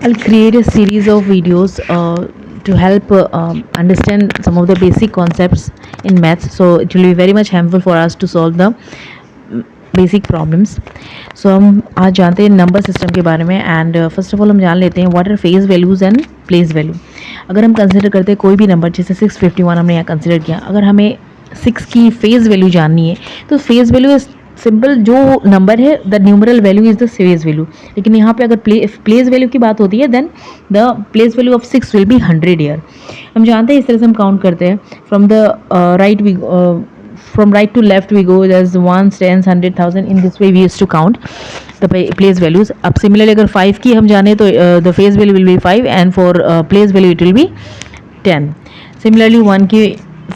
I'll create a series of videos to help understand some of the basic concepts in maths. So it will be very much helpful for us to solve the basic problems. So हम आज जानते हैं number system के बारे में. And first of all हम जान लेते हैं what R phase values and place value. अगर हम कंसिडर करते हैं कोई भी नंबर, जैसे 651 हमने यहाँ कंसिडर किया, अगर हमें 6 की फेज वैल्यू जाननी है तो फेज वैल्यू इज सिंपल, जो नंबर है the numeral value is the phase value. लेकिन यहाँ पे अगर प्लेस वैल्यू की बात होती है then the place value of 6 will be 100 here. हम जानते हैं इस तरह से हम काउंट करते हैं from the right we from right to left we go. There's ones, tens, 100,000. In this way we used to count the place values. अब similarly अगर 5 की हम जाने तो the face value will be 5 and for place value it will be 10. Similarly 1 की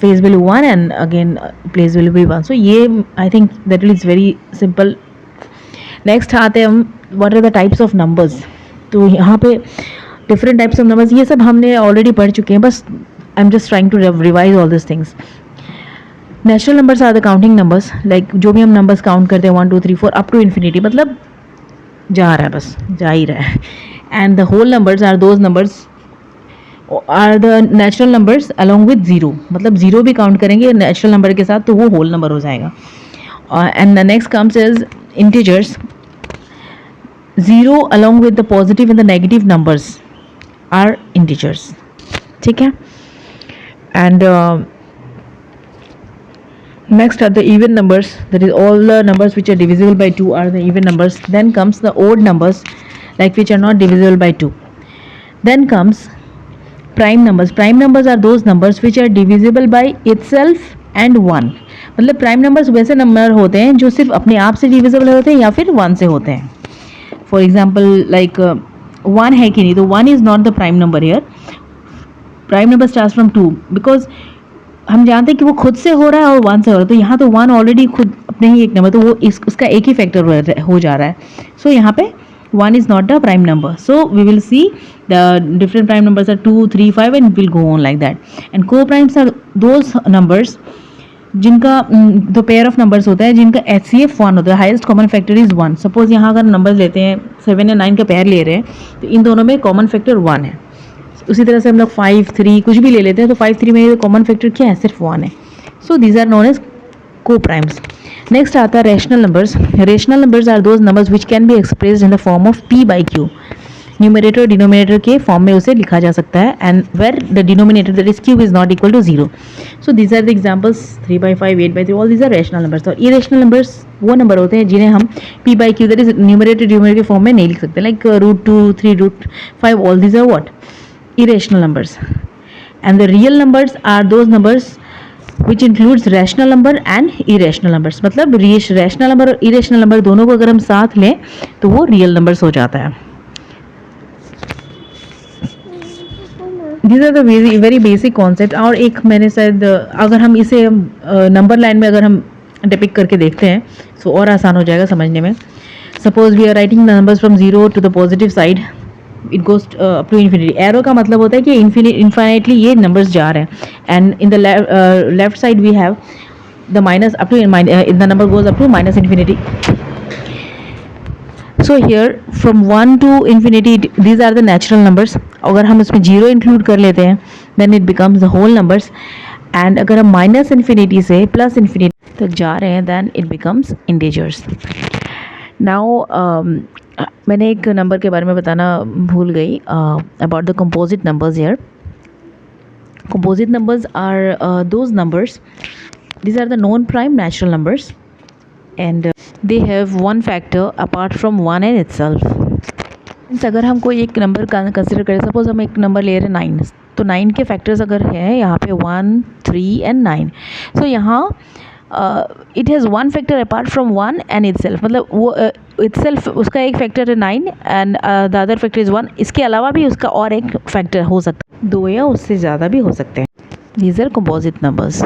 face value 1 and again place value will be 1. So ये I think that is very simple. Next आते हैं हम what are the types of numbers. तो यहाँ पे different types of numbers ये सब हमने already पढ़ चुके हैं, बस I'm just trying to revise all these things. Natural numbers are the counting numbers. Like जो भी हम नंबर्स काउंट करते हैं 1 2 3 4 अप टू इन्फिनिटी, मतलब जा रहा है, बस जा ही रहा है. And the whole numbers are those numbers are the natural numbers along with zero. मतलब जीरो भी काउंट करेंगे नेचुरल नंबर के साथ तो वो होल नंबर हो जाएगा. And the next comes is integers. Zero along with the positive and the negative numbers are integers. ठीक है. And next are the even numbers, that is all the numbers which are divisible by 2 are the even numbers. Then comes the odd numbers, like which are not divisible by 2. Then comes prime numbers. Prime numbers are those numbers which are divisible by itself and 1. मतलब prime numbers वैसे number होते हैं जो सिर्फ अपने आप से divisible होते हैं या फिर 1 से होते हैं. For example like 1 है कि नहीं, तो 1 is not the prime number here. Prime number starts from 2 because हम जानते हैं कि वो खुद से हो रहा है और 1 से हो रहा है. तो यहाँ तो 1 ऑलरेडी खुद अपने ही एक नंबर, तो वो उसका एक ही फैक्टर हो जा रहा है. सो यहाँ पे 1 is not the prime number. So we will see the different prime numbers are 2 3 5 and will go on like that. And coprimes are those numbers जिनका दो पेयर ऑफ नंबर्स होता है जिनका HCF 1 होता है, highest common factor is 1. Suppose यहाँ अगर number लेते हैं 7 या 9 का पेयर ले रहे हैं तो इन दोनों में कॉमन फैक्टर 1 है. उसी तरह से हम लोग 5 3 कुछ भी ले लेते हैं तो 5 3 में कॉमन फैक्टर क्या है, सिर्फ 1 है. So these are known as coprimes. Next आता है rational numbers. Rational numbers are those numbers which can be expressed in the form of p/q. Numerator और डिनोमिनेटर के फॉर्म में उसे लिखा जा सकता है and where the denominator that is q is not equal to 0. So these are the examples 3/5 8/3 all these are rational numbers. और irrational numbers वो नंबर होते हैं जिन्हें हम p/q that is numerator denominator के फॉर्म में नहीं लिख सकते, like √2 3 √5 all these are what irrational numbers. And the real numbers are those numbers which includes rational number and irrational numbers. मतलब rational number और irrational number दोनों को अगर हम साथ लें तो वो real numbers हो जाता है. These are the very basic concept. और एक मैंने शायद अगर हम इसे नंबर लाइन में अगर हम डिपिक्ट करके देखते हैं तो और आसान हो जाएगा समझने में. Suppose we are writing the numbers from 0 to the positive side. It goes up to infinity. Arrow का मतलब होता है कि इन्फिनिटली ये नंबर्स जा रहे हैं. And in the left side we have the minus up to the number goes up to minus infinity. So here from 1 to infinity these are the natural numbers. अगर हम इसमें 0 इंक्लूड कर लेते हैं then it becomes the whole numbers. And अगर हम minus infinity से plus infinity तक जा रहे हैं then it becomes integers. Now मैंने एक नंबर के बारे में बताना भूल गई about the composite numbers. Here composite numbers are those numbers, these are the non prime natural numbers and they have one factor apart from 1 in itself. Means अगर हम कोई एक नंबर कंसिडर करें, सपोज हम एक नंबर ले रहे हैं 9, तो 9 के फैक्टर्स अगर हैं यहाँ पे 1 3 एंड 9. सो यहाँ it has one factor apart from 1 and itself. मतलब वो इटसेल्फ उसका एक फैक्टर है 9 and the other factor is 1. इसके अलावा भी उसका और एक फैक्टर हो सकता है, 2 या उससे ज़्यादा भी हो सकते हैं. These are composite numbers.